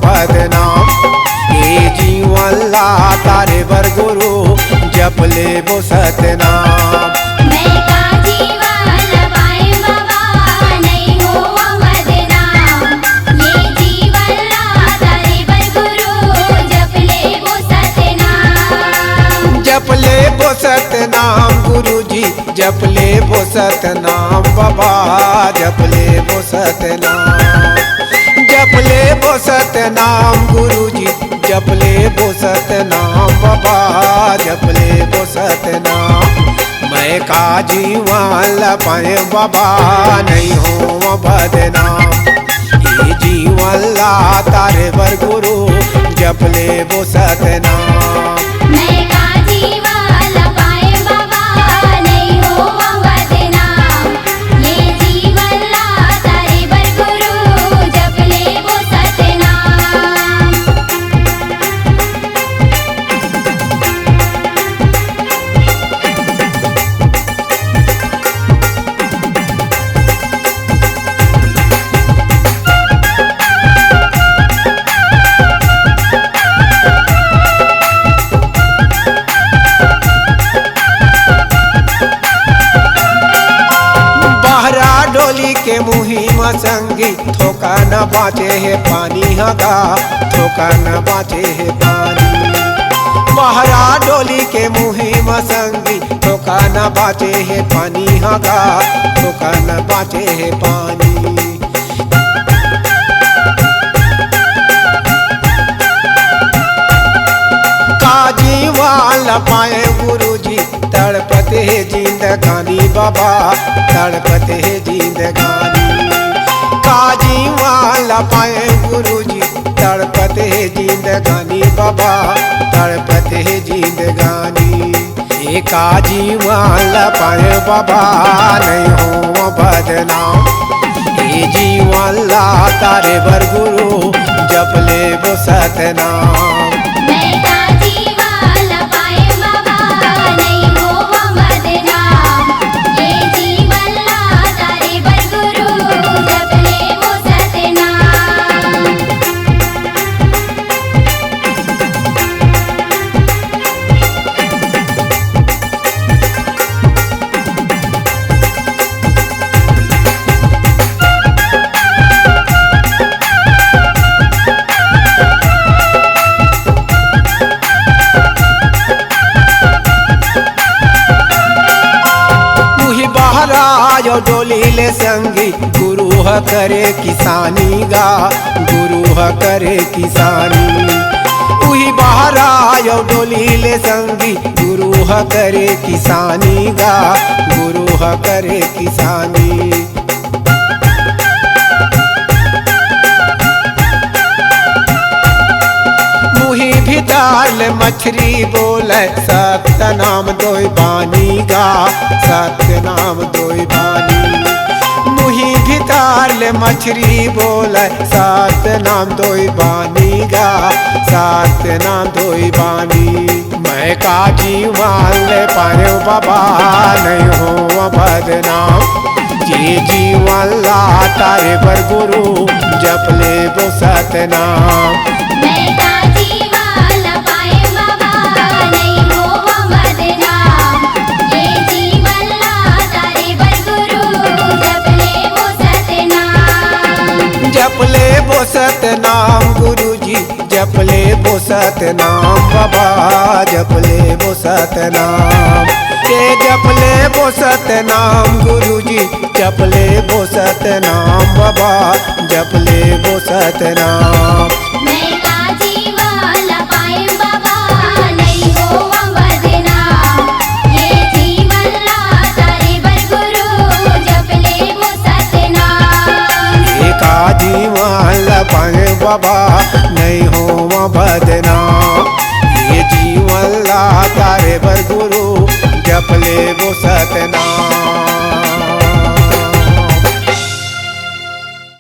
बदनाम। ये जीवन ला तारे बर गुरु जप ले वो सतनाम। मैं का जीवन पाए बाबा नहीं हो बदनाम। ये जीवन ला तारे बर गुरु जप ले वो सतनाम। जप ले वो सतनाम गुरु जी जप ले वो सतनाम बाबा जप ले वो सतनाम। जप ले वो सतनाम गुरु जी जप ले वो सतनाम बाबा जप ले वो सतनाम। मैं का जीवन ला पाए बाबा नहीं हो बदनाम। ये जीवन ला तारे बर गुरु जप ले वो सतनाम। मैं का जीवन पाए बाबा नहीं हो बदनाम। ये जीवन ला तारे बर गुरु जप ले वो सतनाम। डोली के मुही मसंगी थोका न बाचे है पानी हगा थोका न बाचे है पानी। बहरा डोली के मुही मसंगी थोका न बाचे है पानी हगा थोका न बाचे है पानी। जीवन पाए गुरु जी तड़पते है जिंदगानी बाबा तड़पते है जिंदगानी। का जीवन पाए गुरु जी तड़पते है जिंदगानी बाबा तड़पते है जिंदगानी। एका जीवन पाए बाबा नहीं हो बदनाम। ये जीवन ला तारे बर गुरु जप ले वो सतनाम। मैं का जीवन पाए बाबा नहीं हो बदनाम। ये जीवन ला तारे बर गुरु जप ले वो सतनाम। आयो डोली ले संगी गुरु ह करे किसानी गा गुरु ह करे किसानी। उही बाहर आयो डोली ले संगी गुरु ह करे किसानी गा गुरु ह करे किसानी। मुही भिताल मछरी बोले सत्य नाम दोई बानी गा सत्य नाम दोई बानी। मुही भिताल मछरी बोले सत्य नाम दोई बानी गा सत्य नाम दोई बानी। मैं का जीवन ले पाए बाबा नहीं हो बदनाम। ये जीवन ला तारे बर गुरु जप ले वो सतनाम। मैं का जीवन पाए बाबा नहीं हो बदनाम। ये जीवन ला तारे बर गुरु जप ले वो सतनाम। जप ले वो सतनाम गुरु जी जप ले वो सतनाम बाबा जप ले वो सतनाम। के जप ले वो सतनाम गुरु जी जप ले वो सतनाम बाबा जप ले वो सतनाम। मैं का जीवन पाए बाबा नहीं हो बदनाम। ये जीवन ला तारे बर गुरु जप ले वो सतनाम। एका जीवन पाए बाबा नहीं हो बदनाम। ये जीवन ला तारे बर गुरु जप ले वो सतनाम।